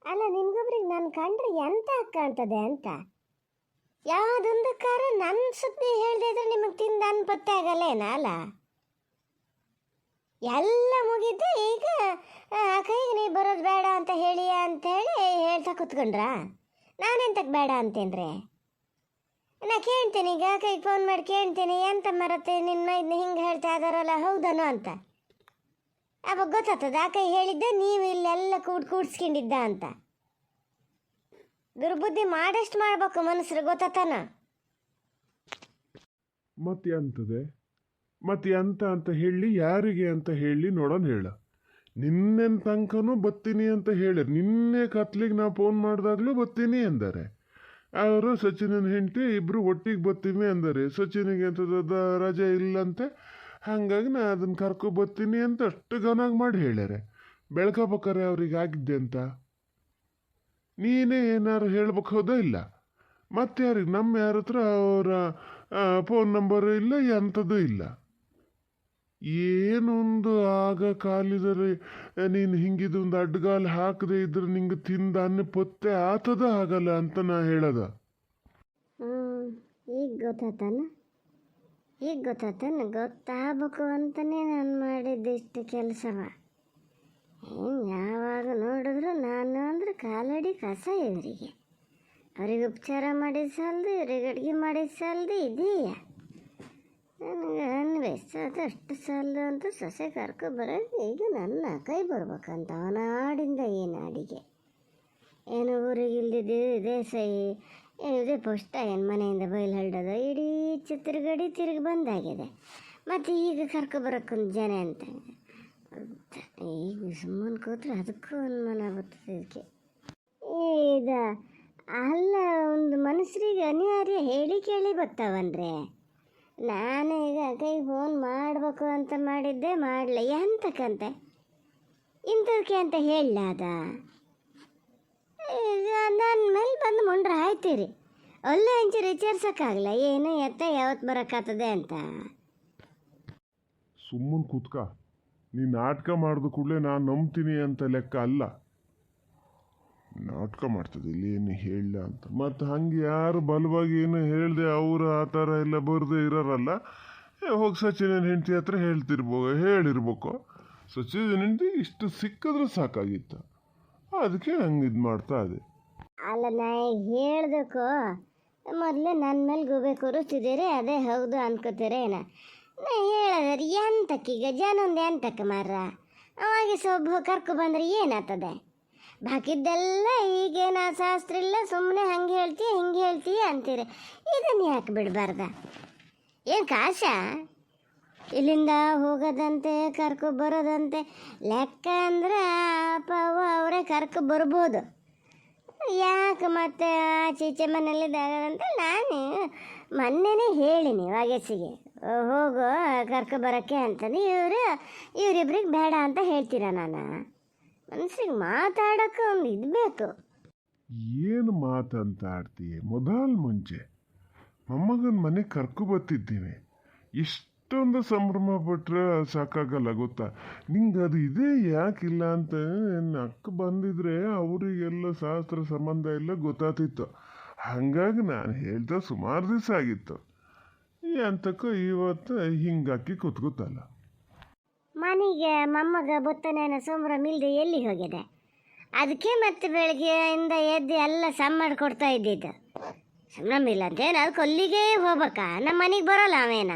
ಅಲ್ಲ ನಿಮ್ಗೊಬ್ರಿಗೆ ನಾನು ಕಂಡ್ರೆ ಎಂತ ಕಾಣ್ತದೆ ಅಂತ. ಯಾವುದೊಂದು ಕಾರ ನನ್ನ ಸುದ್ದಿ ಹೇಳ್ದಿದ್ರೆ ನಿಮಗೆ ತಿಂದು ಅನ್ಪತ್ತೆ ಆಗಲ್ಲೇನ ಅಲ್ಲ. ಎಲ್ಲ ಮುಗಿದ್ದು ಈಗ ಕೈಗೆ ನೀ ಬರೋದು ಬೇಡ ಅಂತ ಹೇಳಿ ಅಂತೇಳಿ ಹೇಳ್ತಾ ಕೂತ್ಕೊಂಡ್ರ. ನಾನೆಂತಕ್ಕೆ ಬೇಡ ಅಂತೇನ್ರಿ? ನಾ ಕೇಳ್ತೀನಿ ಈಗ, ಕೈಗೆ ಫೋನ್ ಮಾಡಿ ಕೇಳ್ತೀನಿ, ಎಂತ ಮರತ್ತೆ ನಿನ್ನ ಇದನ್ನ ಹಿಂಗೆ ಹೇಳ್ತಾ ಇದಾರಲ್ಲ ಹೌದನೋ ಅಂತ. ಅವಾಗ ಗೊತ್ತಾಗ್ತದೆ ಆ ಕೈ ಹೇಳಿದ್ದ ನೀವು ಇಲ್ಲೆಲ್ಲ ಕೂಡ್ಸ್ಕೊಂಡಿದ್ದ ಅಂತ. ದುರ್ಬುದ್ಧಿ ಮಾಡಷ್ಟು ಮಾಡ್ಬೇಕು ಮನುಷ್ಯರು, ಗೊತ್ತಾತನ. ಮತ್ತೆ ಅಂತದೆ ಮತ್ತೆ ಎಂತ ಅಂತ ಹೇಳಿ, ಯಾರಿಗೆ ಅಂತ ಹೇಳಿ ನೋಡೋಣ. ಹೇಳ ನಿನ್ನೆನ ತನಕನೂ ಬತ್ತೀನಿ ಅಂತ ಹೇಳಿರ್. ನಿನ್ನೆ ಕತ್ಲಿಗೆ ನಾ ಫೋನ್ ಮಾಡಿದಾಗಲೂ ಬತ್ತೀನಿ ಅಂದಾರೆ ಅವರು. ಸಚಿನನ ಹೆಂಡತಿ ಇಬ್ಬರು ಒಟ್ಟಿಗೆ ಬತ್ತೀನಿ ಅಂದಾರೆ. ಸಚಿನಿಗೆ ಎಂಥದ ರಜೆ ಇಲ್ಲಂತೆ, ಹಾಗಾಗಿ ನಾ ಅದನ್ನು ಕರ್ಕೊಬತ್ತೀನಿ ಅಂತ ಅಷ್ಟು ಗನಾಗಿ ಮಾಡಿ ಹೇಳ್ಯಾರೆ. ಬೆಳ್ಕೋಬೇಕಾರೆ ಅವ್ರಿಗೆ ಆಗಿದ್ದೆ ಅಂತ ನೀನೇ ಏನಾರು ಹೇಳ್ಬೇಕು ಹೌದಾ ಇಲ್ಲ? ಮತ್ತೆ ಯಾರಿಗೆ? ನಮ್ಮ ಯಾರ ಹತ್ರ ಅವರ ಫೋನ್ ನಂಬರು ಇಲ್ಲ, ಎಂಥದ್ದು ಇಲ್ಲ. ಏನೊಂದು ಆಗ ಕಾಲಿದರೆ ನೀನು ಹಿಂಗಿದೊಂದು ಅಡ್ಗಾಲು ಹಾಕದೆ ಇದ್ರೆ ನಿಂಗೆ ತಿಂದ ಅನ್ನ ಪೊತ್ತೆ ಆತದ ಆಗಲ್ಲ ಅಂತ ನಾ ಹೇಳದ. ಈಗ ಗೊತ್ತಾತನ ಗೊತ್ತಾಗಬೇಕು ಅಂತಲೇ ನಾನು ಮಾಡಿದ್ದಿಷ್ಟು ಕೆಲಸವ. ಯಾವಾಗ ನೋಡಿದ್ರು ನಾನು ಅಂದ್ರೆ ಕಾಲಡಿ ಕಸ ಇವರಿಗೆ. ಅವ್ರಿಗೆ ಉಪಚಾರ ಮಾಡಿದ ಸಾಲದು, ಇವ್ರಿಗೆ ಅಡುಗೆ ಮಾಡಿದ ಸಾಲದು ಇದೆಯಾ? ನನಗೆ ಅನ್ವಯಿಸೋದು ಅಷ್ಟು ಸಾಲದು ಅಂತ ಸೊಸೆ ಕರ್ಕೊಬರೋದು. ಈಗ ನನ್ನ ಕೈ ಬರ್ಬೇಕಂತ ನಾಡಿಂದ ಈ ನಾಡಿಗೆ ಏನು ಊರಿಗೆ ಇಲ್ದಿದ್ದು ಇದೇ ಸೈ ಇದೇ ಪುಷ್ಟ ಏನು ಮನೆಯಿಂದ ಬಯಲು ಹರಡೋದು ಇಡೀ ತಿರುಗಡಿ ತಿರುಗಿ ಬಂದಾಗಿದೆ. ಮತ್ತು ಈಗ ಕರ್ಕೊಬರೋಕ್ಕೊಂದು ಜನ ಅಂತ ಈಗ ಸುಮ್ಮನೆ ಕೂತ್ರೆ ಅದಕ್ಕೂ ಅನುಮಾನ ಬರ್ತದೆ ಇದಕ್ಕೆ. ಇದು ಅಲ್ಲ, ಒಂದು ಮನುಷ್ಯರಿಗೆ ಅನಿವಾರ್ಯ ಹೇಳಿ ಕೇಳಿ ಬರ್ತಾವನ್ರಿ. ನಾನು ಈಗ ಕೈ ಫೋನ್ ಮಾಡಬೇಕು ಅಂತ ಮಾಡಿದ್ದೆ, ಮಾಡಲ ಎಂತಕ್ಕಂತೆ ಇಂಥದಕ್ಕೆ ಅಂತ ಹೇಳಲ ಅದ. ಈಗ ನನ್ನ ಮೇಲೆ ಬಂದು ಮುಂಡ್ರೆ ಆಯ್ತೀರಿ, ಒಳ್ಳೆ ಹಂಚಿ ವಿಚಾರಿಸೋಕ್ಕಾಗಲ್ಲ ಏನು ಎತ್ತ ಯಾವತ್ತು ಬರೋಕ್ಕಾಗ್ತದೆ ಅಂತ. ಸುಮ್ಮನೆ ಕೂತ್ಕ. ನೀ ನಾಟಕ ಮಾಡಿದ ಕೂಡಲೇ ನಾನು ನಂಬ್ತೀನಿ ಅಂತ ಲೆಕ್ಕ ಅಲ್ಲ. ನಾಟಕ ಮಾಡ್ತದೆ ಇಲ್ಲಿ ಏನು ಹೇಳಲ್ಲ ಅಂತ. ಮತ್ತು ಹಂಗೆ ಯಾರು ಬಲವಾಗಿ ಏನು ಹೇಳಿದೆ ಅವರು ಆ ಥರ ಎಲ್ಲ ಬರದೇ ಇರೋರಲ್ಲ. ಹೋಗಿ ಸಚಿನನ ಹೆಂಡತಿ ಹತ್ರ ಹೇಳಿರ್ಬೇಕು. ಸಚಿನನ ಹೆಂಡತಿ ಇಷ್ಟು ಸಿಕ್ಕಿದ್ರೆ ಸಾಕಾಗಿತ್ತು, ಅದಕ್ಕೆ ಹಂಗೆ ಇದು ಮಾಡ್ತಾ ಇದೆ. ಅಲ್ಲ ನಾ ಹೇಳ್ದಕ್ಕೋ ಮೊದಲೇ ನನ್ನ ಮೇಲೆ ಗೂಬೆ ಕೂರಿಸ್ತಿದ್ದೀರಿ, ಅದೇ ಹೌದು ಅನ್ಕೋತೀರೇನ? ನಾ ಹೇಳದ್ರಿ ಎಂತಕ್ಕೀಗ ಜನೊಂದು ಎಂತಕ್ಕೆ ಮಾರ್ರ, ಅವಾಗ ಸೊಬ್ಬ ಕರ್ಕೊ ಬಂದ್ರೆ ಏನಾಗ್ತದೆ? ಬಾಕಿದ್ದೆಲ್ಲ ಈಗೇನು ಶಾಸ್ತ್ರ ಇಲ್ಲ, ಸುಮ್ಮನೆ ಹಂಗೆ ಹೇಳ್ತೀಯ ಹಿಂಗೆ ಹೇಳ್ತೀಯ ಅಂತೀರಿ. ಇದನ್ನು ಯಾಕೆ ಬಿಡಬಾರ್ದ? ಏನು ಕಾಶ ಇಲ್ಲಿಂದ ಹೋಗೋದಂತೆ ಕರ್ಕೊ ಬರೋದಂತೆ ಲೆಕ್ಕ ಅಂದ್ರೆ ಅಪ್ಪ ಅವ್ವ ಅವರೇ ಕರ್ಕೊ ಬರ್ಬೋದು. ಯಾಕೆ ಮತ್ತೆ ಆಚೀಚೆ ಮನೇಲಿದ್ದಾಗಂತ ನಾನು ಮೊನ್ನೆನೇ ಹೇಳಿನಿ ವಾಗೇಸಿಗೆ ಹೋಗೋ ಕರ್ಕೊ ಬರೋಕ್ಕೆ ಅಂತಂದು. ಇವರಿಬ್ರಿಗೆ ಬೇಡ ಅಂತ ಹೇಳ್ತೀರ? ನಾನು ಮನ್ಸಿಗೆ ಮಾತಾಡೋಕೆ ಒಂದು ಇದು ಬೇಕು. ಏನು ಮಾತಂತ ಆಡ್ತೀಯ? ಮುಂಚೆ ಮೊಮ್ಮಗನ ಮನೆಗೆ ಕರ್ಕೊಬತ್ತಿದ್ದೀವಿ, ಇಷ್ಟೊಂದು ಸಂಭ್ರಮ ಪಟ್ರೆ ಸಾಕಾಗಲ್ಲ ಗೊತ್ತಾ ನಿಂಗೆ? ಅದು ಇದೇ ಯಾಕಿಲ್ಲ ಅಂತ ಅಕ್ಕ ಬಂದಿದ್ರೆ ಅವರಿಗೆಲ್ಲ ಶಾಸ್ತ್ರ ಸಂಬಂಧ ಎಲ್ಲ ಗೊತ್ತಾತಿತ್ತು. ಹಾಗಾಗಿ ನಾನು ಹೇಳ್ತಾ ಸುಮಾರು ದಿವಸ ಆಗಿತ್ತು. ಎಂತಕ್ಕೋ ಇವತ್ತು ಹಿಂಗಾಕಿ ಕೂತ್ಕೊತಲ್ಲ. ಮನೆಗೆ ಮೊಮ್ಮಗ ಬೊತ್ತನೇನ ಸಂಭ್ರಮ ಇಲ್ಲದೆ ಎಲ್ಲಿ ಹೋಗಿದೆ? ಅದಕ್ಕೆ ಮತ್ತೆ ಬೆಳಗ್ಗೆಯಿಂದ ಎದ್ದು ಎಲ್ಲ ಸಮ್ ಮಾಡಿಕೊಡ್ತಾ ಇದ್ದಿದ್ದು. ಸಂಭ್ರಮ ಇಲ್ಲ ಅಂತೇನು ಅದಕ್ಕೆ ಅಲ್ಲಿಗೆ ಹೋಗ್ಬೇಕಾ? ನಮ್ಮ ಮನೆಗೆ ಬರೋಲ್ಲ ಅವೇನ?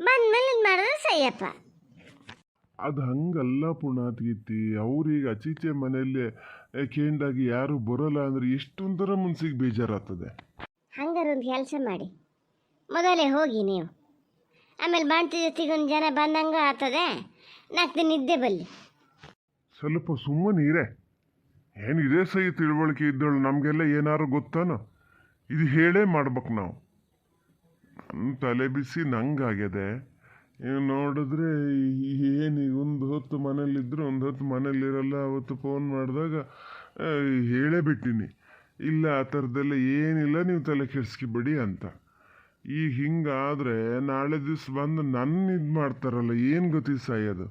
ಬಂದ್ಮೇಲೆ ಇದು ಮಾಡಿದ್ರೆ ಸಯ್ಯಪ್ಪ. ಅದು ಹಂಗಲ್ಲ ಪುಣಾತ್ಗೀತಿ. ಅವ್ರೀಗ ಅಚೀಚೆ ಮನೆಯಲ್ಲಿ ಕೇಂಡಾಗಿ ಯಾರು ಬರೋಲ್ಲ ಅಂದ್ರೆ ಎಷ್ಟೊಂಥರ ಮನ್ಸಿಗೆ ಬೇಜಾರಾಗ್ತದೆ. ಹಂಗಾರೆ ಒಂದು ಕೆಲಸ ಮಾಡಿ, ಮೊದಲೇ ಹೋಗಿ ನೀವು, ಆಮೇಲೆ ಬಾಣ್ತಿ ಜೊತೆಗೊಂದು ಜನ ಬಂದಂಗೆ ಆಗ್ತದೆ. 4 ದಿನ ನಿದ್ದೆ ಬಲ್ಲಿ. ಸ್ವಲ್ಪ ಸುಮ್ಮನೀರೆ. ಏನು ಇದೇ ಸಹಿ ತಿಳುವಳಿಕೆ ಇದ್ದಳು ನಮಗೆಲ್ಲ ಏನಾರು ಗೊತ್ತಾನೋ? ಇದು ಹೇಳೇ ಮಾಡ್ಬೇಕು ನಾವು. ನನ್ನ ತಲೆ ಬಿಸಿ ನಂಗಾಗ್ಯದೆ. ನೋಡಿದ್ರೆ ಏನು ಒಂದು ಹೊತ್ತು ಮನೇಲಿದ್ರು ಒಂದು ಹೊತ್ತು ಮನೇಲಿರಲ್ಲ. ಅವತ್ತು ಫೋನ್ ಮಾಡಿದಾಗ ಹೇಳೇ ಬಿಟ್ಟಿನಿ, ಇಲ್ಲ ಆ ಥರದ್ದೆಲ್ಲ ಏನಿಲ್ಲ, ನೀವು ತಲೆ ಕೆಡಿಸ್ಕಿಬೇಡಿ ಅಂತ. ಈಗ ಹಿಂಗಾದರೆ ನಾಳೆ ದಿವ್ಸ ಬಂದು ನನ್ನ ಇದು ಮಾಡ್ತಾರಲ್ಲ, ಏನು ಗೊತ್ತಿ ಸಾಯೋದು?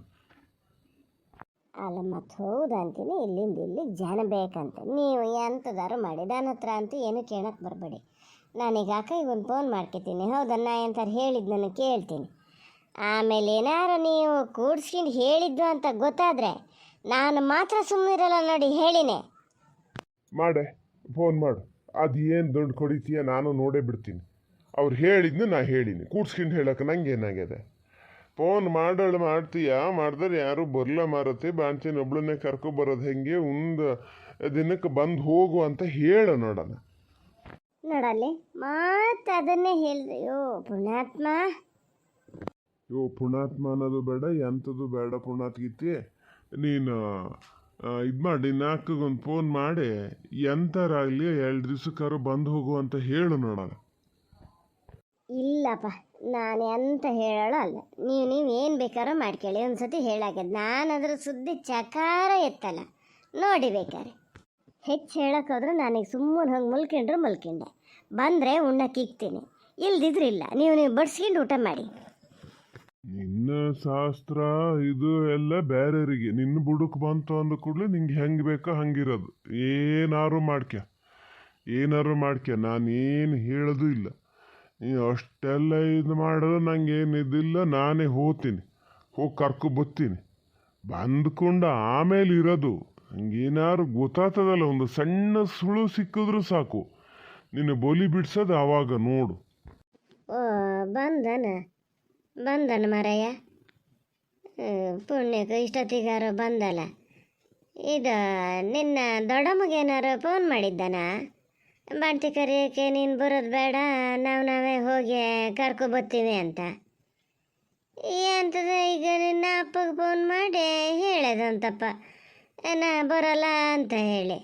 ಅಲ್ಲ ಮತ್ತು ಹೌದಂತೀನಿ, ಇಲ್ಲಿಂದ ಇಲ್ಲಿಗೆ ಜನ ಬೇಕಂತ ನೀವು ಎಂಥದಾರು ಮಾಡಿ ನನ್ನ ಹತ್ರ ಅಂತೂ ಏನು ಕೇಳಕ್ಕೆ ಬರಬೇಡಿ. ನಾನೀಗ ಅಕ್ಕಗೆ ಒಂದು ಫೋನ್ ಮಾಡ್ಕೊತೀನಿ, ಹೌದಾ ನಾ ಎಂಥಾರು ಹೇಳಿದ್ದು ನಾನು ಕೇಳ್ತೀನಿ. ಆಮೇಲೆ ಏನಾರು ನೀವು ಕೂಡ್ಸ್ಕೊಂಡು ಹೇಳಿದ್ದು ಅಂತ ಗೊತ್ತಾದರೆ ನಾನು ಮಾತ್ರ ಸುಮ್ಮನಿರಲ್ಲ ನೋಡಿ, ಹೇಳಿನೇ. ಮಾಡೆ, ಫೋನ್ ಮಾಡು. ಅದು ಏನು ದುಡ್ಡು ಕೊಡಿತೀಯ ನಾನು ನೋಡೇ ಬಿಡ್ತೀನಿ. ಅವ್ರು ಹೇಳಿದ್ನು ನಾ ಹೇಳೀನಿ, ಕೂಡ್ಸ್ಕೊಂಡು ಹೇಳಕ್ಕೆ ನಂಗೆ ಏನಾಗಿದೆ. ಫೋನ್ ಮಾಡೋಳು ಮಾಡ್ತೀಯ, ಮಾಡಿದ್ರೆ ಯಾರು ಬರಲ್ಲ ಮಾರತಿ, ಬಾಂಚಿನ ಒಬ್ಳನ್ನೇ ಕರ್ಕೊಬರೋದು ಹೆಂಗೆ, ಒಂದು ದಿನಕ್ಕೆ ಬಂದು ಹೋಗು ಅಂತ ಹೇಳು ನೋಡೋಣ. ನೋಡಲ್ಲಿ ಮತ್ತೆ ಅದನ್ನೇ ಹೇಳಿದೆ. ಯೋ ಪುಣ್ಯಾತ್ಮ, ಪುಣಾತ್ಮ ಅನ್ನೋದು ಬೇಡ, ಎಂಥದ್ದು ಬೇಡ ಪುಣಾತ್ಗೀತಿ. ನೀನು ಇದು ಮಾಡಿ, ನಾಲ್ಕಗೊಂದು ಫೋನ್ ಮಾಡಿ ಎಂಥರಾಗಲಿ 2 ದಿವ್ಸಕ್ಕಾರು ಬಂದು ಹೋಗು ಅಂತ ಹೇಳು ನೋಡೋಣ. ಇಲ್ಲಪ್ಪ ನಾನು ಎಂತ ಹೇಳೋಳು ಅಲ್ಲ, ನೀವು ಏನು ಬೇಕಾದ್ರೂ ಮಾಡ್ಕೊಳ್ಳಿ. ಒಂದು ಸತಿ ಹೇಳಾಗ್ಯದ, ನಾನು ಅದ್ರ ಸುದ್ದಿ ಚಕಾರ ಎತ್ತಲ್ಲ ನೋಡಿ. ಬೇಕಾರೆ ಹೆಚ್ಚು ಹೇಳೋಕ್ಕೋದ್ರೆ ನನಗೆ ಸುಮ್ಮನೆ ಹಂಗೆ ಮಲ್ಕೊಂಡ್ರೆ ಮಲ್ಕೊಂಡೆ, ಬಂದರೆ ಉಣ್ಣಕ್ಕೆ ಇಕ್ತೀನಿ, ಇಲ್ದಿದ್ರೆ ಇಲ್ಲ. ನೀವು ಬಡ್ಸ್ಕೊಂಡು ಊಟ ಮಾಡಿ. ನಿನ್ನ ಶಾಸ್ತ್ರ ಇದು ಎಲ್ಲ ಬೇರೆಯವರಿಗೆ, ನಿನ್ನ ಬುಡಕ್ಕೆ ಬಂತು ಅಂದ ಕೂಡಲೇ ನಿಂಗೆ ಹೆಂಗೆ ಬೇಕೋ ಹಂಗಿರೋದು. ಏನಾರು ಮಾಡ್ಕೆ ನಾನೇನು ಹೇಳೋದು ಇಲ್ಲ. ನೀನು ಅಷ್ಟೆಲ್ಲ ಇದು ಮಾಡೋದು ನಂಗೆ ಏನಿದಿಲ್ಲ. ನಾನೇ ಹೋಗ್ತೀನಿ, ಹೋಗಿ ಕರ್ಕೊಬತ್ತೀನಿ. ಬಂದ್ಕೊಂಡು ಆಮೇಲೆ ಇರೋದು ಹಂಗೇನಾರು ಗೊತ್ತಾಗ್ತದಲ್ಲ, ಒಂದು ಸಣ್ಣ ಸುಳು ಸಿಕ್ಕಿದ್ರೂ ಸಾಕು, ನಿನ್ನ ಬೋಲಿ ಬಿಡ್ಸೋದು ಆವಾಗ ನೋಡು. ಓ ಬಂದನ ಮಾರಯ್ಯ, ಪುಣ್ಯಕ್ಕೆ ಇಷ್ಟೊತ್ತಿಗಾರು ಬಂದಲ್ಲ. ಇದು ನಿನ್ನ ದೊಡ್ಡಮ್ಮಗೇನಾರು ಫೋನ್ ಮಾಡಿದ್ದಾನ? ಬಾಣ್ತಿ ಕರೆಯೋಕ್ಕೆ ನೀನು ಬರೋದು ಬೇಡ, ನಾವೇ ಹೋಗಿ ಕರ್ಕೊಬತ್ತೀವಿ ಅಂತ. ಎಂತದ ಈಗ ನಿನ್ನ ಅಪ್ಪಗೆ ಫೋನ್ ಮಾಡಿ ಹೇಳದಂತಪ್ಪ, ನಾ ಬರೋಲ್ಲ ಅಂತ ಹೇಳಿ.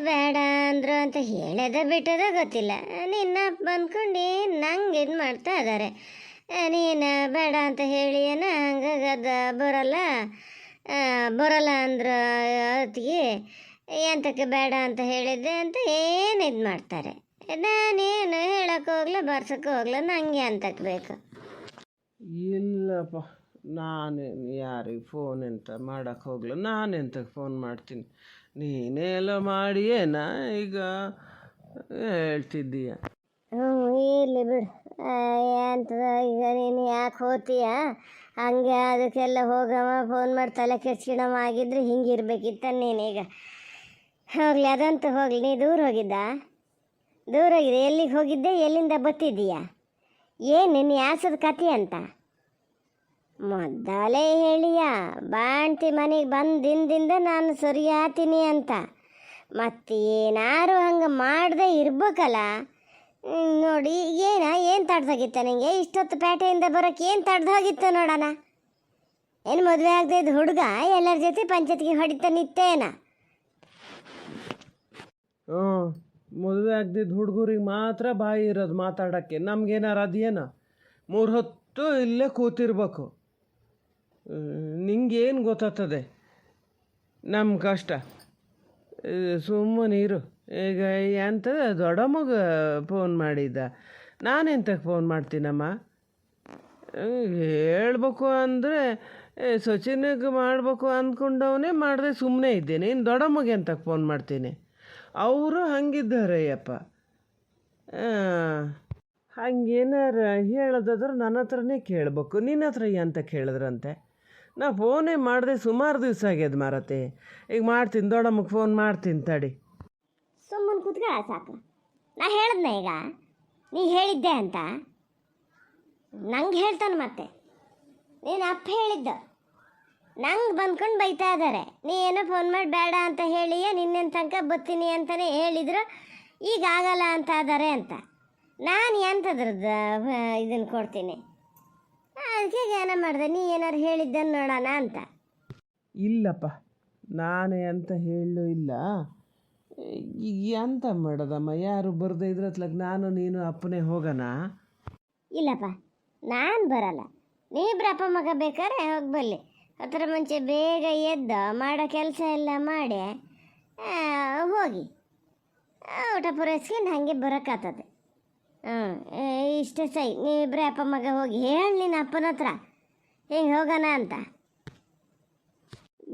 ಬೇಡ ಅಂದರು ಅಂತ ಹೇಳೋದ ಬಿಟ್ಟದ ಗೊತ್ತಿಲ್ಲ. ನಿನ್ನ ಬಂದ್ಕೊಂಡು ನಂಗೆ ಇದು ಮಾಡ್ತಾ ಇದ್ದಾರೆ. ನೀನು ಬೇಡ ಅಂತ ಹೇಳಿ ಹಂಗಾಗಿ ಅದು ಬರೋಲ್ಲ ಅಂದ್ರೆ ಹೊತ್ತಿಗೆ ಎಂತಕ್ಕೆ ಬೇಡ ಅಂತ ಹೇಳಿದ್ದೆ ಅಂತ ಏನು ಇದು ಮಾಡ್ತಾರೆ. ನಾನೇನು ಹೇಳಕ್ಕೆ ಹೋಗ್ಲ ಬರ್ಸಕ್ಕೆ ಹೋಗ್ಲ, ನಂಗೆ ಅಂತಕ್ಕೆ ಬೇಕು. ಇಲ್ಲಪ್ಪ, ನಾನೇನು ಯಾರಿಗೆ ಫೋನ್ ಎಂತ ಮಾಡೋಕ್ಕೆ ಹೋಗ್ಲ, ನಾನೆಂತಕ್ಕೆ ಫೋನ್ ಮಾಡ್ತೀನಿ. ನೀನೆಲ್ಲ ಮಾಡಿಯೇನ ಈಗ ಹೇಳ್ತಿದ್ದೀಯ. ಇರಲಿ ಬಿಡು, ಎಂತದ ಈಗ ನೀನು ಯಾಕೆ ಹೋಗ್ತೀಯ ಹಂಗೆ ಅದಕ್ಕೆಲ್ಲ ಹೋಗವ ಫೋನ್ ಮಾಡಿ ತಲೆ ಕೆಡ್ಸ್ಕೊಳವ ಆಗಿದ್ರೆ ಹಿಂಗಿರ್ಬೇಕಿತ್ತ ನೀನೀಗ. ಹೋಗಲಿ ಅದಂತೂ ಹೋಗಲಿ. ನೀ ದೂರ ಹೋಗಿದೆ, ಎಲ್ಲಿಗೆ ಹೋಗಿದ್ದೆ, ಎಲ್ಲಿಂದ ಬತ್ತಿದ್ದೀಯಾ, ಏನು ನಿನ್ನ ಯಾಸದ ಕತೆ ಅಂತ ಮೊದಲೇ ಹೇಳಿಯ. ಬಾಣ್ತಿ ಮನೆಗೆ ಬಂದ ದಿನದಿಂದ ನಾನು ಸರಿಯಾತೀನಿ ಅಂತ. ಮತ್ತು ಏನಾರು ಹಂಗೆ ಮಾಡದೆ ಇರ್ಬೇಕಲ್ಲ. ನೋಡಿ ಏನು ತಡ್ದೋಗಿತ್ತ ನಿಂಗೆ ಇಷ್ಟೊತ್ತು ಪೇಟೆಯಿಂದ ಬರೋಕ್ಕೆ? ಏನು ತಡ್ದೋಗಿತ್ತು ನೋಡೋಣ. ಏನು ಮದುವೆ ಆಗದೆ ಇದ್ದು ಹುಡುಗ ಎಲ್ಲರ ಜೊತೆ ಪಂಚಾಯತ್ಗೆ ಹೊಡಿತಾ ನಿತ್ತೇನ? ಮದುವೆ ಆಗದಿದ್ದು ಹುಡುಗರಿಗೆ ಮಾತ್ರ ಬಾಯಿ ಇರೋದು ಮಾತಾಡೋಕ್ಕೆ. ನಮ್ಗೇನಾರು ಅದೇನೋ 3 ಹೊತ್ತು ಇಲ್ಲೇ ಕೂತಿರ್ಬೇಕು. ನಿಂಗೇನು ಗೊತ್ತಾಗ್ತದೆ ನಮ್ಮ ಕಷ್ಟ? ಸುಮ್ಮನೆ ಇರು. ಈಗ ಎಂಥದ ದೊಡ್ಡಮ್ಮಗ ಫೋನ್ ಮಾಡಿದ್ದ, ನಾನೆಂತಕ್ಕೆ ಫೋನ್ ಮಾಡ್ತೀನಮ್ಮ? ಹೇಳ್ಬೇಕು ಅಂದರೆ ಸಚಿನಿಗೆ ಮಾಡಬೇಕು ಅಂದ್ಕೊಂಡವನೇ ಮಾಡಿದೆ, ಸುಮ್ಮನೆ ಇದ್ದೇನೆ. ಇನ್ನು ದೊಡ್ಡಮ್ಮಗೆ ಎಂತಕ್ಕೆ ಫೋನ್ ಮಾಡ್ತೀನಿ? ಅವರು ಹಂಗಿದ್ದಾರೆ ಅಪ್ಪ. ಹಂಗೇನಾರ ಹೇಳೋದಾದ್ರೆ ನನ್ನ ಹತ್ರನೇ ಕೇಳಬೇಕು, ನಿನ್ನ ಹತ್ರ ಅಂತ ಕೇಳಿದ್ರಂತೆ. ನಾ ಫೋನೇ ಮಾಡಿದೆ ಸುಮಾರು ದಿವಸ ಆಗ್ಯದ ಮಾರತೆ. ಈಗ ಮಾಡ್ತೀನಿ, ದೊಡ್ಡಮ್ಮಗೆ ಫೋನ್ ಮಾಡ್ತೀನಿ ತಡಿ. ಸುಮ್ಮನೆ ಕೂತ್ಕೊಳ್ಳ ಸಾಕು. ನಾ ಹೇಳಿದ್ನ ಈಗ ನೀ ಹೇಳಿದ್ದೆ ಅಂತ ನಂಗೆ ಹೇಳ್ತಾನೆ. ಮತ್ತೆ ನೀನು ಅಪ್ಪ ಹೇಳಿದ್ದು ನಂಗೆ ಬಂದ್ಕೊಂಡು ಬೈತಾ ಇದ್ದಾರೆ. ನೀ ಏನೋ ಫೋನ್ ಮಾಡಿ ಬೇಡ ಅಂತ ಹೇಳಿಯ, ನಿನ್ನೆನ ತನಕ ಬರ್ತೀನಿ ಅಂತಲೇ ಹೇಳಿದ್ರು, ಈಗ ಆಗಲ್ಲ ಅಂತ ಇದ್ದಾರೆ ಅಂತ. ನಾನು ಎಂಥದ್ರದ್ದು ಇದನ್ನು ಕೊಡ್ತೀನಿ. ಅದಕ್ಕೆ ಏನೋ ಮಾಡಿದೆ, ನೀ ಏನಾರು ಹೇಳಿದ್ದನ್ನು ನೋಡೋಣ ಅಂತ. ಇಲ್ಲಪ್ಪ, ನಾನೇ ಅಂತ ಹೇಳೂ ಇಲ್ಲ. ಈಗ ಎಂತ ಮಾಡೋದಮ್ಮ, ಯಾರು ಬರದೇ ಇದ್ರತ್ಲಾಗ ನಾನು ನೀನು ಅಪ್ಪನೇ ಹೋಗೋಣ? ಇಲ್ಲಪ್ಪ, ನಾನು ಬರಲ್ಲ. ನೀವಿಬ್ರು ಅಪ್ಪ ಮಗ ಬೇಕಾದ್ರೆ ಹೋಗಿ ಬರಲಿ. ಅದರ ಮುಂಚೆ ಬೇಗ ಎದ್ದು ಮಾಡೋ ಕೆಲಸ ಎಲ್ಲ ಮಾಡಿ ಹೋಗಿ ಊಟ ಪೂರೈಸ್ಕೊಂಡು ಹಾಗೆ ಬರೋಕ್ಕಾಗ್ತದೆ. ಇಷ್ಟೇ ಸೈ. ನೀವಿಬ್ಬರೇ ಅಪ್ಪ ಮಗ ಹೋಗಿ ಹೇಳಿ ನಿನ್ನ ಅಪ್ಪನ ಹತ್ರ ಹಿಂಗೆ ಹೋಗೋಣ ಅಂತ.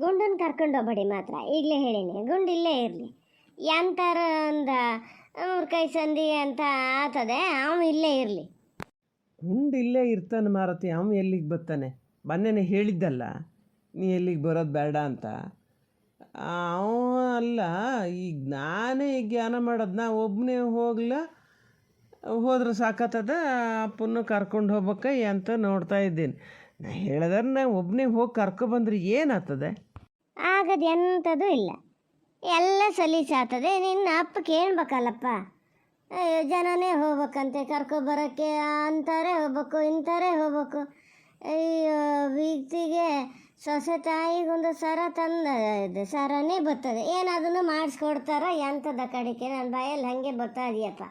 ಗುಂಡನ್ನು ಕರ್ಕೊಂಡು ಹೋಗ್ಬೇಡಿ ಮಾತ್ರ, ಈಗಲೇ ಹೇಳಿನಿ. ಗುಂಡು ಇಲ್ಲೇ ಇರಲಿ. ಎಂತಾರ ಒಂದು ಅವ್ರ ಕೈ ಸಂಧಿ ಅಂತ ಆತದೆ, ಅವನು ಇಲ್ಲೇ ಇರಲಿ. ಗುಂಡು ಇಲ್ಲೇ ಇರ್ತಾನೆ ಮಾರತಿ, ಅವನು ಎಲ್ಲಿಗೆ ಬರ್ತಾನೆ? ಮೊನ್ನೆನೇ ಹೇಳಿದ್ದಲ್ಲ ನೀ ಎಲ್ಲಿಗೆ ಬರೋದು ಬೇಡ ಅಂತ. ಅವ ಅಲ್ಲ, ಈಗ ನಾನೇ ಜ್ಞಾನ ಮಾಡೋದು, ನಾ ಒಬ್ಬನೇ ಹೋಗ್ಲ ಹೋದ್ರೆ ಸಾಕತ್ತದ, ಅಪ್ಪನ್ನು ಕರ್ಕೊಂಡು ಹೋಗ್ಬೇಕ ಅಂತ ನೋಡ್ತಾ ಇದ್ದೀನಿ. ನಾ ಹೇಳಿದ್ರೆ ನಾ ಒಬ್ಬನೇ ಹೋಗಿ ಕರ್ಕೊಬಂದ್ರೆ ಏನಾಗ್ತದೆ? ಆಗದು ಎಂಥದ್ದು ಇಲ್ಲ, ಎಲ್ಲ ಸಲೀಸಾಗ್ತದೆ. ನಿನ್ನ ಅಪ್ಪ ಕೇಳ್ಬೇಕಲ್ಲಪ್ಪ. ಅಯ್ಯೋ ಜನನೇ ಹೋಗ್ಬೇಕಂತೆ ಕರ್ಕೊಬರೋಕ್ಕೆ, ಅಂತಾರೆ ಹೋಗ್ಬೇಕು, ಇಂತಾರೆ ಹೋಗ್ಬೇಕು. ಅಯ್ಯೋ ಬೀಗ್ತಿಗೆ ಸೊಸೆ ತಾಯಿಗೊಂದು ಸರ ತಂದು ಸರನೇ ಬರ್ತದೆ, ಏನದನ್ನು ಮಾಡಿಸ್ಕೊಡ್ತಾರ ಎಂಥದ ಕಡೆಗೆ. ನನ್ನ ಬಾಯಲ್ಲಿ ಹಾಗೆ ಬರ್ತಾ ಇದೆಯಪ್ಪ.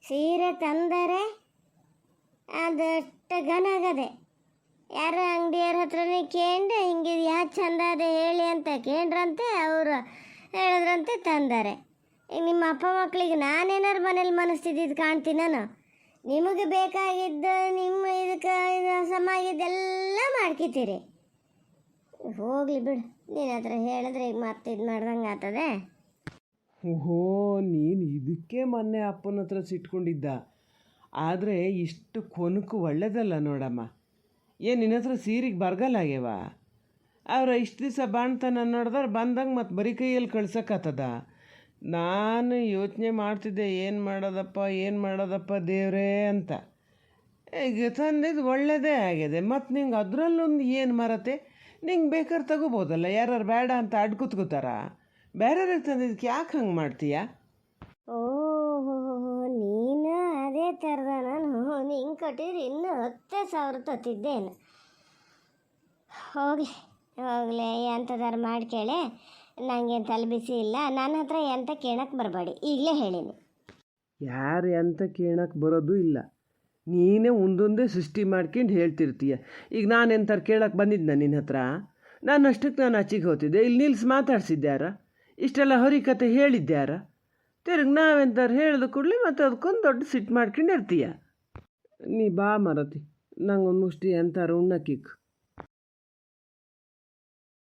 ಸೀರೆ ತಂದರೆ ಅದಷ್ಟು ಘನಗದೆ. ಯಾರ ಅಂಗಡಿಯವ್ರ ಹತ್ರನೇ ಕೇಂದ್ರ ಹಿಂಗೆ ಯಾಕೆ ಚಂದ ಅದೇ ಹೇಳಿ ಅಂತ ಕೇಂದ್ರಂತೆ, ಅವರು ಹೇಳಿದ್ರಂತೆ ತಂದರೆ. ಈಗ ನಿಮ್ಮ ಅಪ್ಪ ಮಕ್ಕಳಿಗೆ ನಾನೇನಾರು ಮನೇಲಿ ಮನಸ್ತಿದ್ದು ಕಾಣ್ತೀನಿ ನಾನು. ನಿಮಗೆ ಬೇಕಾಗಿದ್ದು ನಿಮ್ಮ ಇದಕ್ಕೆ ಇದು ಸಮಾಗಿದ್ದೆಲ್ಲ ಮಾಡ್ಕೊತೀರಿ. ಹೋಗಲಿ ಬಿಡು, ನಿನ್ನ ಹತ್ರ ಹೇಳಿದ್ರೆ ಈಗ ಮತ್ತೆ ಇದು ಮಾಡ್ದಂಗೆ ಆಗ್ತದೆ. ಓಹೋ, ನೀನು ಇದಕ್ಕೆ ಮೊನ್ನೆ ಅಪ್ಪನ ಹತ್ರ ಸಿಟ್ಕೊಂಡಿದ್ದ. ಆದರೆ ಇಷ್ಟು ಕೊನಕು ಒಳ್ಳೇದಲ್ಲ ನೋಡಮ್ಮ. ಏನು ನಿನ್ನ ಹತ್ರ ಸೀರೆಗೆ ಬರಗಲ್ಲ ಆಗ್ಯವ? ಅವ್ರ ಇಷ್ಟು ದಿವಸ ಬಾಣ್ತಾನ ನೋಡಿದ್ರೆ ಬಂದಂಗೆ ಮತ್ತು ಬರೀ ಕೈಯಲ್ಲಿ ಕಳ್ಸೋಕ್ಕಾಗ್ತದ? ನಾನು ಯೋಚನೆ ಮಾಡ್ತಿದ್ದೆ, ಏನು ಮಾಡೋದಪ್ಪ ದೇವ್ರೇ ಅಂತ. ಈಗ ತಂದಿದ್ದು ಒಳ್ಳೆಯದೇ ಆಗಿದೆ, ಮತ್ತು ನಿಂಗೆ ಅದರಲ್ಲೊಂದು ಏನು ಮರತೆ? ನಿಂಗೆ ಬೇಕಾದ್ರೆ ತಗೋಬೋದಲ್ಲ, ಯಾರು ಬೇಡ ಅಂತ ಅಡ್ಕೂತ್ಕೋತಾರ? ಬೇರೆಯವ್ರಿಗೆ ತಂದಿದ್ದಕ್ಕೆ ಯಾಕೆ ಹಂಗೆ ಮಾಡ್ತೀಯ? ಓಹೋ, ನೀನು ಅದೇ ಥರದ. ನಾನು ಹಿಂಗೆ ಕಟ್ಟಿದ್ರೆ ಇನ್ನೂ 10,000 ತತ್ತಿದ್ದೇನು. ಹೋಗಲಿ ಎಂಥದಾರು ಮಾಡ್ಕೇಳೆ, ನನಗೇನು ತಲೆ ಬಿಸಿ ಇಲ್ಲ. ನನ್ನ ಹತ್ರ ಎಂತ ಕೇಳಕ್ಕೆ ಬರಬೇಡಿ, ಈಗಲೇ ಹೇಳಿನಿ. ಯಾರು ಎಂತ ಕೇಳಕ್ಕೆ ಬರೋದು ಇಲ್ಲ, ನೀನೇ ಒಂದೊಂದೇ ಸೃಷ್ಟಿ ಮಾಡ್ಕೊಂಡು ಹೇಳ್ತಿರ್ತೀಯ. ಈಗ ನಾನು ಎಂಥರು ಕೇಳಕ್ಕೆ ಬಂದಿದ್ದ ನಿನ್ನ ಹತ್ರ? ನಾನು ಅಷ್ಟಕ್ಕೆ ನಾನು ಆಚೆಗೆ ಹೋಗ್ತಿದ್ದೆ, ಇಲ್ಲಿ ನಿಲ್ಸಿ ಮಾತಾಡ್ಸಿದ್ದ್ಯಾರ? ಇಷ್ಟೆಲ್ಲ ಹೊರಿಕತೆ ಹೇಳಿದ್ದ್ಯಾರ? ತಿರ್ಗಿ ನಾವೆಂಥರು ಹೇಳಿದ ಕೂಡಲೇ ಮತ್ತು ಅದಕ್ಕೊಂದು ದೊಡ್ಡ ಸಿಟ್ಟು ಮಾಡ್ಕೊಂಡು ಇರ್ತೀಯ. ನೀ ಬಾ ಮರತಿ, ನಂಗೊಂದು ಮುಷ್ಟಿ ಎಂಥಾರು ಉಣ್ಣಕ್ಕಿಕ್.